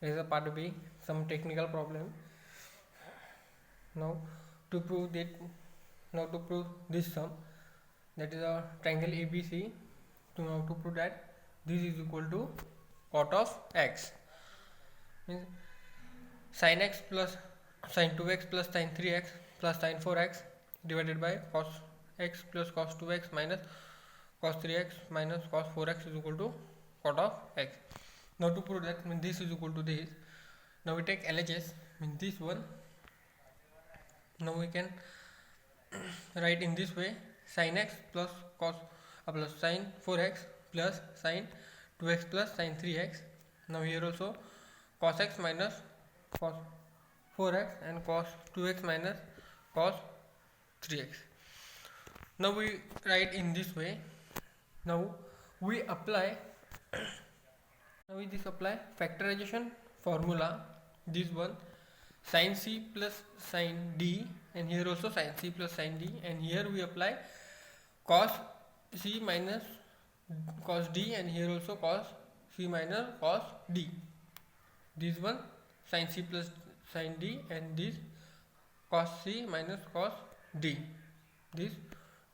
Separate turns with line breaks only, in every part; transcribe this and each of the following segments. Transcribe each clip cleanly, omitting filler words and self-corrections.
There is a part B, some technical problem. Now to prove that, now to prove this sum, that is a triangle ABC. So now to prove that this is equal to cot of x, means sin x plus sin 2x plus sin 3x plus sin 4x divided by cos x plus cos 2x minus cos 3x minus cos 4x is equal to cot of x. Now to prove that, means this is equal to this. Now we take LHS, means this one. Now we can write in this way: sin x plus cos plus sin 4x plus sin 2x plus sin 3x. Now here also cos x minus cos 4x and cos 2x minus cos 3x. Now we write in this way. Now we apply now we just apply factorization formula, this one sin c plus sin d, and here also sin c plus sin d, and here we apply cos c minus cos d, and here also cos c minus cos d. This one sin c plus sin d, and this cos c minus cos d. This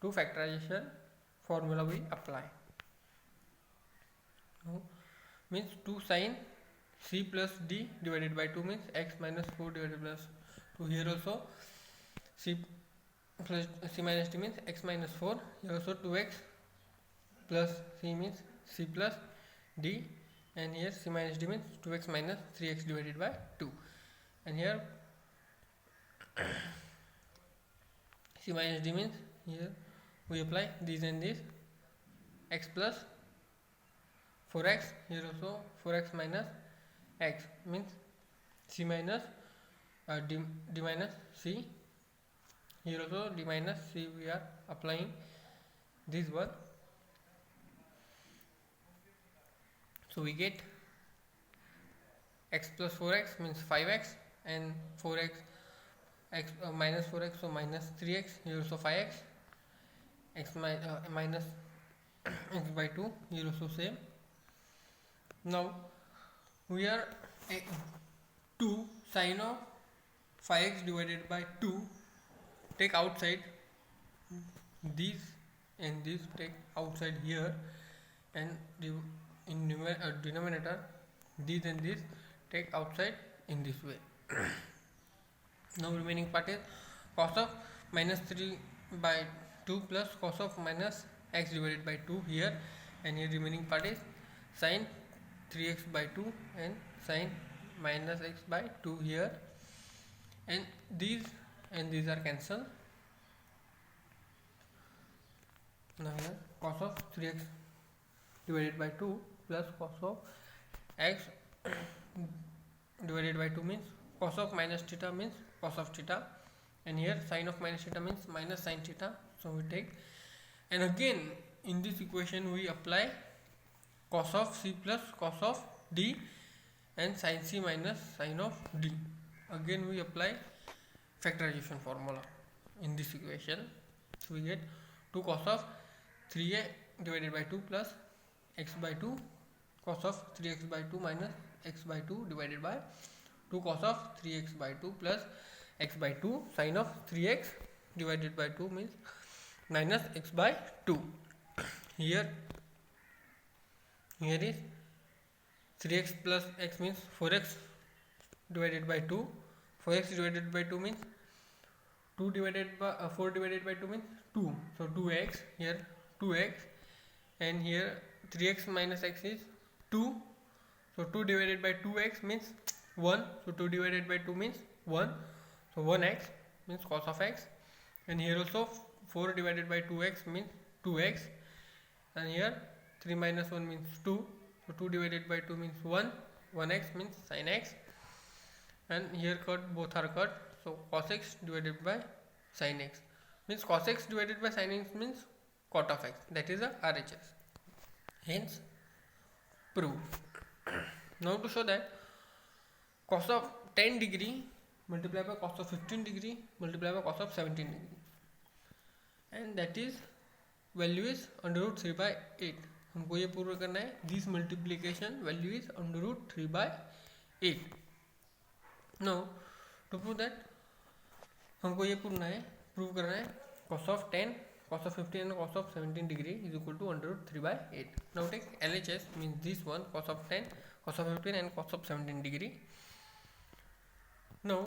two factorization formula we apply. Now, means 2 sin c plus d divided by 2 means x minus 4 divided by 2. Here also c plus c minus d means x minus 4. Here also 2x plus c means c plus d, and here c minus d means 2x minus 3x divided by 2. And here c minus d means here we apply this and this, x plus 4x, here also 4x minus x means c minus d minus c, here also d minus c we are applying this one. So we get x plus 4x means 5x, and 4x x minus 4x, so minus 3x, here also 5x, x minus x by 2, here also same. Now we are 2 sin of 5x divided by 2 take outside, this and this take outside here, and in denominator this and this take outside in this way. Now remaining part is cos of minus 3 by 2 plus cos of minus x divided by 2 here, and here remaining part is sin 3x by 2 and sin minus x by 2 here, and these are cancelled. Now here cos of 3x divided by 2 plus cos of x divided by 2 means cos of minus theta means cos of theta, and here sin of minus theta means minus sin theta. So we take, and again in this equation we apply cos of c plus cos of d and sin c minus sin of d. Again we apply factorization formula in this equation. So we get 2 cos of 3a divided by 2 plus x by 2 cos of 3x by 2 minus x by 2 divided by 2 cos of 3x by 2 plus x by 2 sin of 3x divided by 2 means minus x by 2. Here is 3x plus x means 4x divided by 2. 4x divided by 2 means 2 divided by 4 divided by 2 means 2. So 2x, here 2x, and here 3x minus x is 2. So 2 divided by 2x means 1. So 2 divided by 2 means 1. So 1x means cos of x, and here also 4 divided by 2x means 2x, and here 3 minus 1 means 2. So 2 divided by 2 means 1. 1x means sin x, and here cut, both are cut. So cos x divided by sin x means cos x divided by sin x means cot of x, that is a RHS. Hence proved. Now to show that cos of 10 degree multiplied by cos of 15 degree multiplied by cos of 17 degree, and that is value is under root 3 by 8. हमको ये prove करना है, this multiplication value is under root 3 by 8. Now to prove that हमको ये prove करना है cos of 10, cos of 15 and cos of 17 degree is equal to under root 3 by 8. Now take LHS, means this one, cos of 10, cos of 15 and cos of 17 degree. Now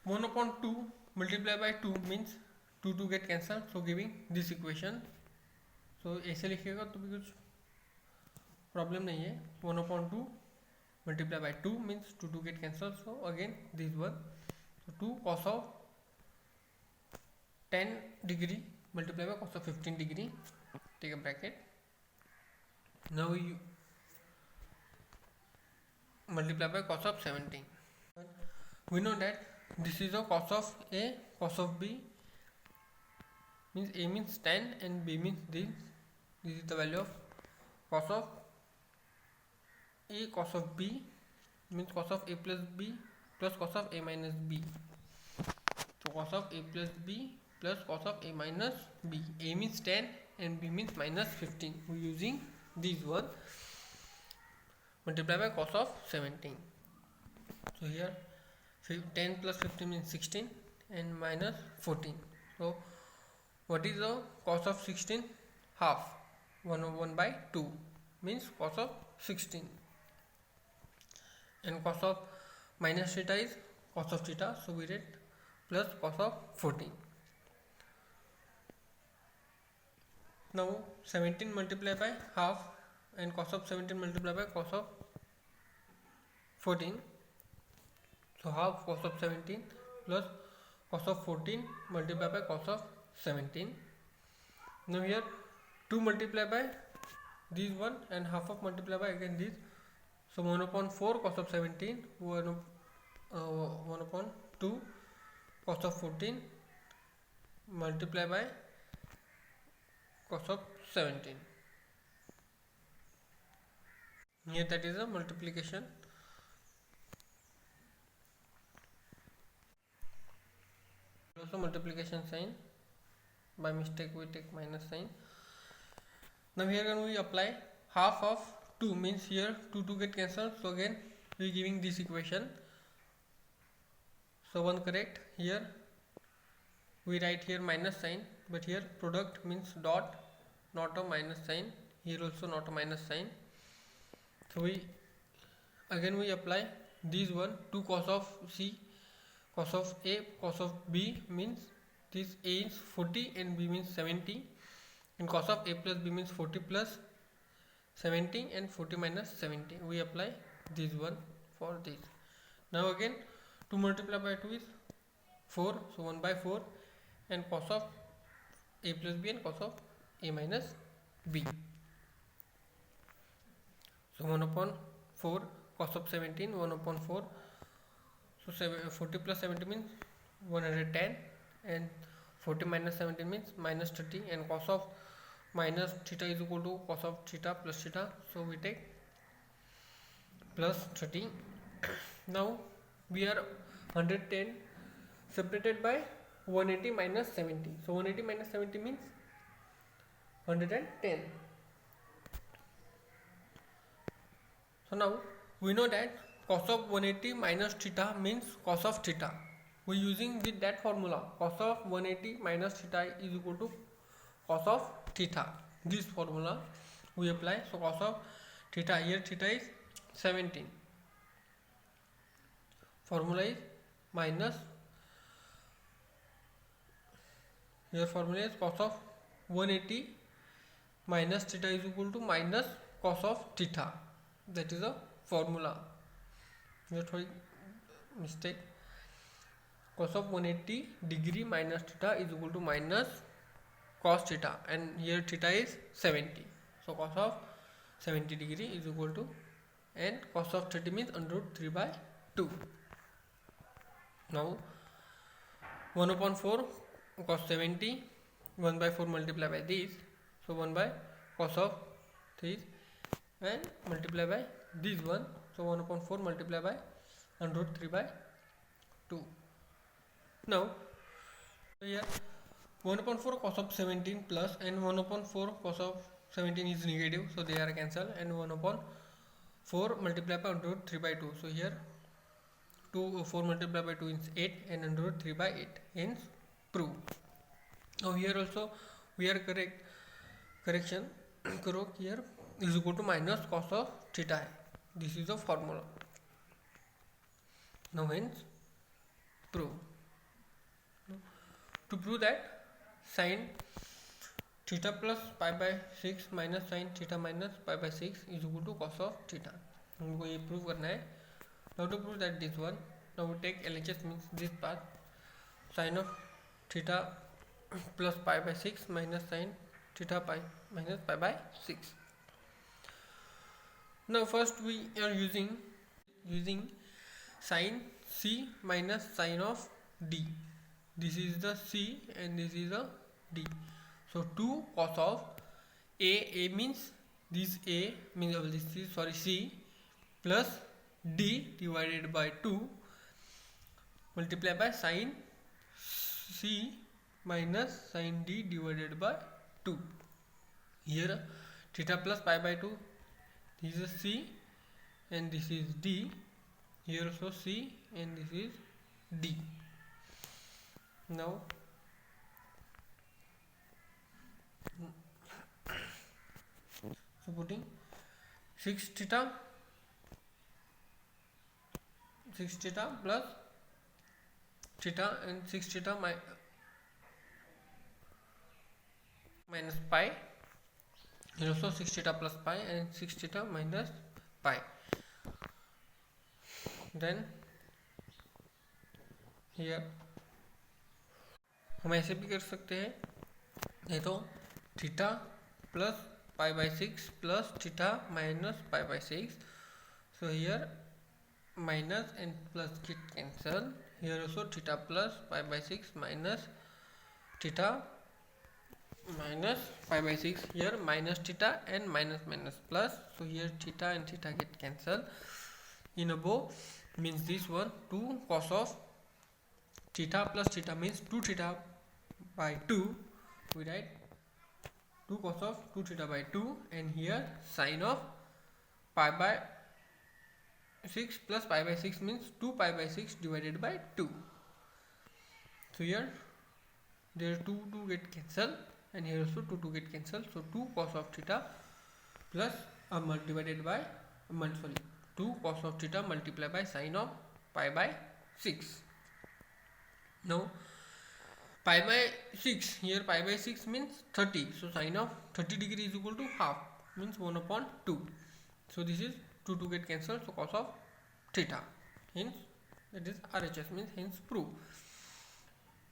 1 upon 2 multiplied by 2 means 2 get cancelled, so giving this equation. So ऐसे लिखिएगा तो भी कुछ problem नहीं है. 1 upon 2 multiplied by 2 means 2 get cancelled, so again this one. So 2 cos of 10 degree multiplied by cos of 15 degree, take a bracket. Now you multiply by cos of 17. We know that this is a cos of A, cos of B, means A means 10 and B means this. This is the value of cos of A, cos of B, means cos of A plus B plus cos of A minus B. So cos of A plus B plus cos of A minus B. A means 10 and B means minus 15. We are using this one. Multiply by cos of 17. So here 10 plus 15 means 16 and minus 14. So what is the cos of 16? Half. 1 over 1 by 2 means cos of 16. And cos of minus theta is cos of theta. So we write plus cos of 14. Now 17 multiplied by half and cos of 17 multiplied by cos of 14. So half cos of 17 plus cos of 14 multiplied by cos of 17. Now here 2 multiplied by this one and half of multiplied by again this. So 1 upon 4 cos of 17, 1 upon 2 cos of 14 multiplied by cos of 17. Here that is a multiplication. Also multiplication sign, by mistake we take minus sign. Now here when we apply half of 2 means here 2 get cancelled, so again we giving this equation. So one correct, here we write here minus sign, but here product means dot, not a minus sign. Here also not a minus sign. So we again we apply this one, 2 cos of C, cos of A, cos of B, means this A is 40 and B means 70, and cos of A plus B means 40 plus 70 and 40 minus 70. We apply this one for this. Now again 2 multiplied by 2 is 4, so 1 by 4, and cos of A plus B and cos of A minus B. So 1 upon 4 cos of 17, 1 upon 4. So 40 plus 70 means 110 and 40 minus 17 means minus 30, and cos of minus theta is equal to cos of theta plus theta. So we take plus 30. Now we are 110 separated by 180 minus 70. So 180 minus 70 means 110. So now we know that cos of 180 minus theta means cos of theta. We are using with that formula, cos of 180 minus theta is equal to cos of theta. This formula we apply. So cos of theta, here theta is 17. Formula is minus, here formula is cos of 180 minus theta is equal to minus cos of theta. That is a formula. Here mistake. Cos of 180 degree minus theta is equal to minus cos theta, and here theta is 70. So cos of 70 degree is equal to, and cos of 30 means under root 3 by 2. Now 1 upon 4 cos 70, 1 by 4 multiply by this. So 1 by cos of this and multiply by this one. So 1 upon 4 multiply by under root 3 by 2. Now here 1 upon 4 cos of 17 plus, and 1 upon 4 cos of 17 is negative, so they are cancelled, and 1 upon 4 multiplied by under root 3 by 2. So here 4 multiplied by 2 is 8 and under root 3 by 8. Hence prove. Now here also we are correction karo here is equal to minus cos of theta. This is the formula. Now hence prove. To prove that sin theta plus pi by 6 minus sin theta minus pi by 6 is equal to cos of theta. हमको ये prove करना है. Now to prove that this one, now we take LHS means this part, sin of theta plus pi by 6 minus sin theta pi minus pi by 6. Now first we are using sin C minus sin of D. This is the C and this is the D. So 2 cos of A means this A means this is C plus D divided by 2 multiplied by sin C minus sin D divided by 2. Here theta plus pi by 2, this is C and this is D. Here also C and this is D. Now so putting 6 theta plus theta and 6 theta minus pi. Here also 6 theta plus pi and 6 theta minus pi. Then here हम ऐसे भी कर सकते हैं, नहीं तो theta plus pi by 6 plus theta minus pi by 6. So here minus and plus get cancel. Here also theta plus pi by 6 minus theta minus pi by 6. Here minus theta and minus plus. So here theta and theta get cancelled. In above means this one 2 cos of theta plus theta means 2 theta by 2. We write 2 cos of 2 theta by 2, and here sin of pi by 6 plus pi by 6 means 2 pi by 6 divided by 2. So here there 2 get cancelled and here also 2 get cancelled. So 2 cos of theta plus divided by 2 cos of theta multiplied by sin of pi by 6. Now pi by 6, here pi by 6 means 30. So sin of 30 degree is equal to half, means 1 upon 2. So this is 2 get cancelled, so cos of theta. Hence that is RHS means hence prove.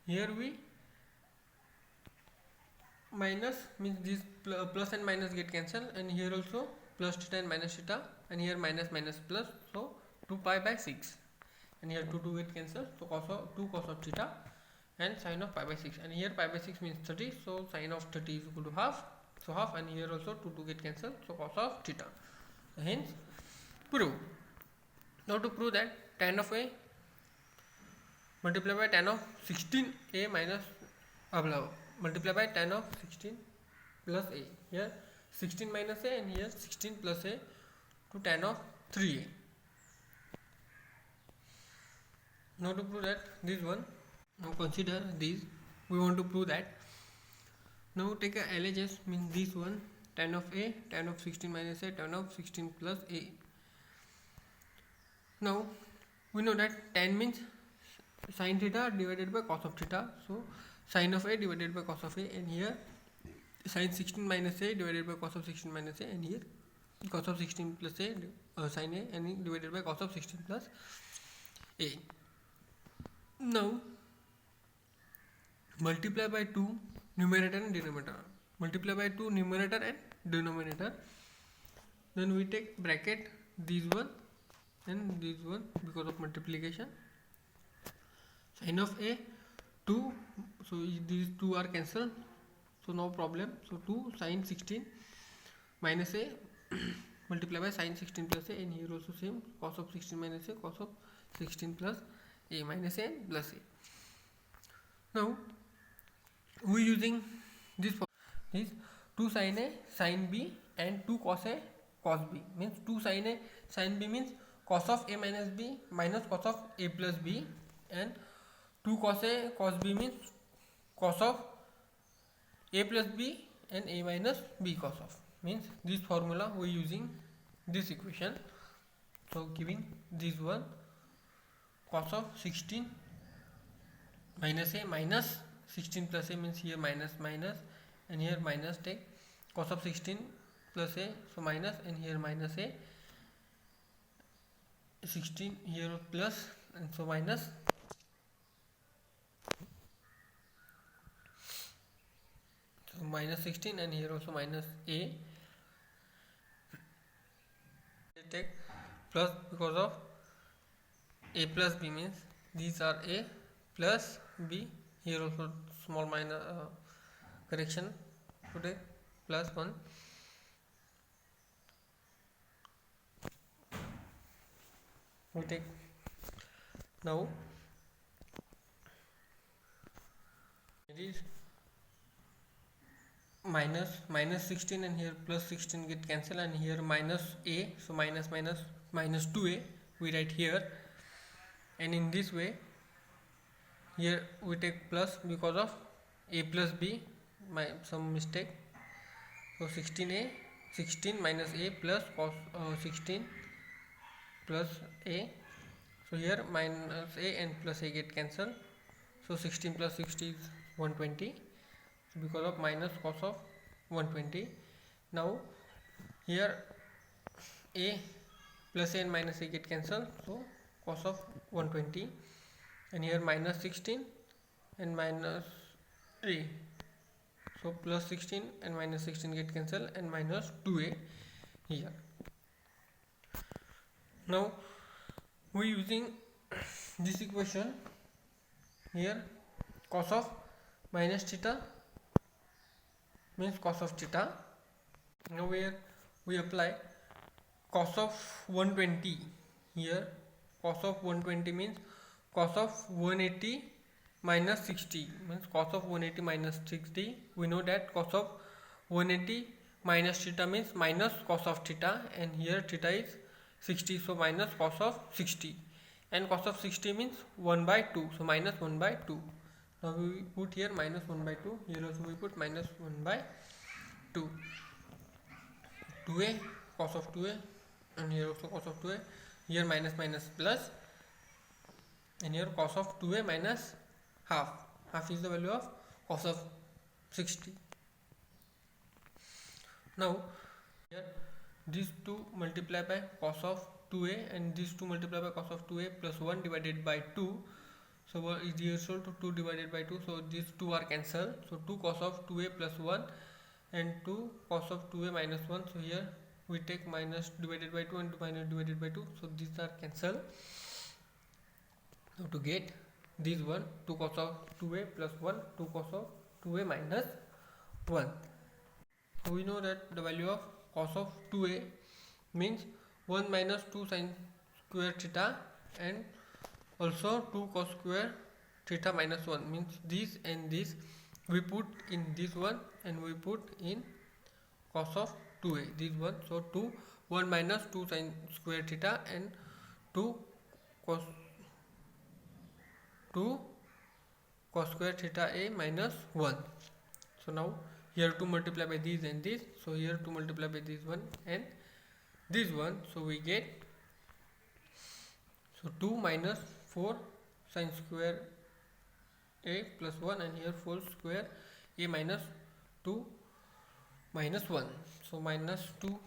Here we minus means this plus and minus get cancelled, and here also plus theta and minus theta, and here minus plus, so 2 pi by 6, and here 2 get cancelled, so 2 cos of theta and sin of pi by 6, and here pi by 6 means 30, so sin of 30 is equal to half, so half, and here also 2 get cancelled, so cos of theta. Hence prove. Now to prove that tan of A multiplied by tan of 16A minus multiplied by tan of 16 plus A. Here 16 minus A and here 16 plus A to tan of 3A. Now to prove that this one, now consider this, we want to prove that. Now take a LHS means this one, tan of A, tan of 16 minus A, tan of 16 plus A. Now we know that tan means sin theta divided by cos of theta, so sin of A divided by cos of A, and here sin 16 minus A divided by cos of 16 minus A, and here cos of 16 plus A sin A and divided by cos of 16 plus A. Now multiply by 2 numerator and denominator, multiply by 2 numerator and denominator, then we take bracket this one and this one because of multiplication. Sin of A 2, so these 2 are cancelled, so no problem. So 2 sin 16 minus A multiply by sin 16 plus A, and here also same cos of 16 minus A, cos of 16 plus A minus A plus A. Now we using this 2 sin A sin B and 2 cos A cos b, means 2 sin a sin b means cos of a minus b minus cos of a plus b, and 2 cos a cos b means cos of a plus b and a minus b cos of, means this formula we using this equation. So giving this one cos of 16 minus a minus 16 plus a, means here minus minus and here minus, take cos of 16 plus a, so minus, and here minus a 16 here plus, and so minus, so minus 16 and here also minus a, take plus because of a plus b, means these are a plus b, here also small minor correction to take plus 1, we take now it is minus 16 and here plus 16 get cancelled, and here minus a, so minus 2a we write here, and in this way here we take plus because of a plus b, some mistake, so 16 minus a plus cos 16 plus a, so here minus a and plus a get cancelled, so 16 plus 60 is 120, because of minus cos of 120. Now here a plus a and minus a get cancelled, so cos of 120, and here minus 16 and minus a, so plus 16 and minus 16 get cancelled, and minus 2a here. Now we using this equation here, cos of minus theta means cos of theta. Now here we apply cos of 120 here, cos of 120 means cos of 180 minus 60, means cos of 180 minus 60. We know that cos of 180 minus theta means minus cos of theta, and here theta is 60, so minus cos of 60, and cos of 60 means 1 by 2, so minus 1 by 2. Now we put here minus 1 by 2, here also we put minus 1 by 2, 2a cos of 2a, and here also cos of 2a, here minus plus, and here cos of 2a minus half is the value of cos of 60. Now here these two multiply by cos of 2a, and these two multiply by cos of 2a plus 1 divided by 2, so is equal to 2 divided by 2, so these two are cancelled, so 2 cos of 2a plus 1 and 2 cos of 2a minus 1, so here we take minus divided by 2 and minus divided by 2, so these are cancelled. Now to get this one, 2 cos of 2a plus 1, 2 cos of 2a minus 1. So we know that the value of cos of 2a means 1 minus 2 sin square theta, and also 2 cos square theta minus 1, means this and this we put in this one and we put in cos of 2a, this one, so 1 minus 2 sin square theta and 2 cos square theta a minus 1. So now here to multiply by this and this, so here to multiply by this one and this one, so we get, so 2 minus 4 sin square a plus 1, and here 4 square a minus 2 minus 1, so minus 2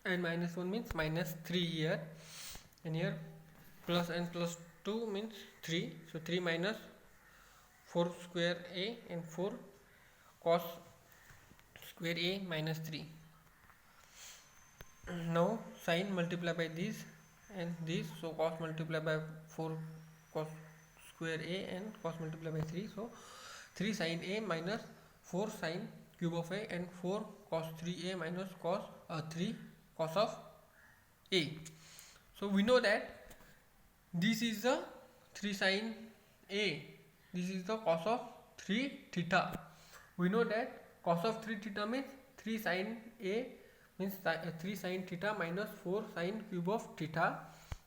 and minus 1 means minus 3 here, and here plus and plus 2 means 3, so 3 minus 4 square a and 4 cos square a minus 3. Now sin multiply by this and this, so cos multiply by 4 cos square a and cos multiply by 3, so 3 sin a minus 4 sin cube of a and 4 cos 3a minus cos 3 cos of a. So we know that this is the 3 sin a, this is the cos of 3 theta. We know that cos of 3 theta means 3 sin a means 3 sin theta minus 4 sin cube of theta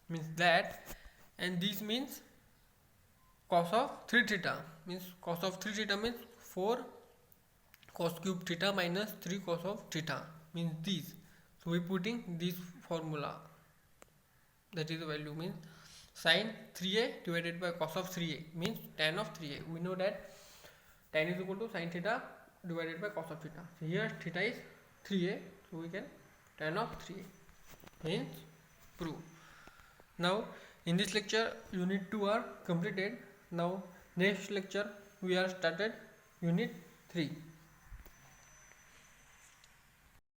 means that, and this means cos of 3 theta means cos of 3 theta means 4 cos cube theta minus 3 cos of theta means this. So we putting this formula, that is the value means sin 3a divided by cos of 3a means tan of 3a. We know that tan is equal to sin theta divided by cos of theta. So here theta is 3a, so we can tan of 3a means prove. Now in this lecture unit 2 are completed. Now next lecture we are started unit 3.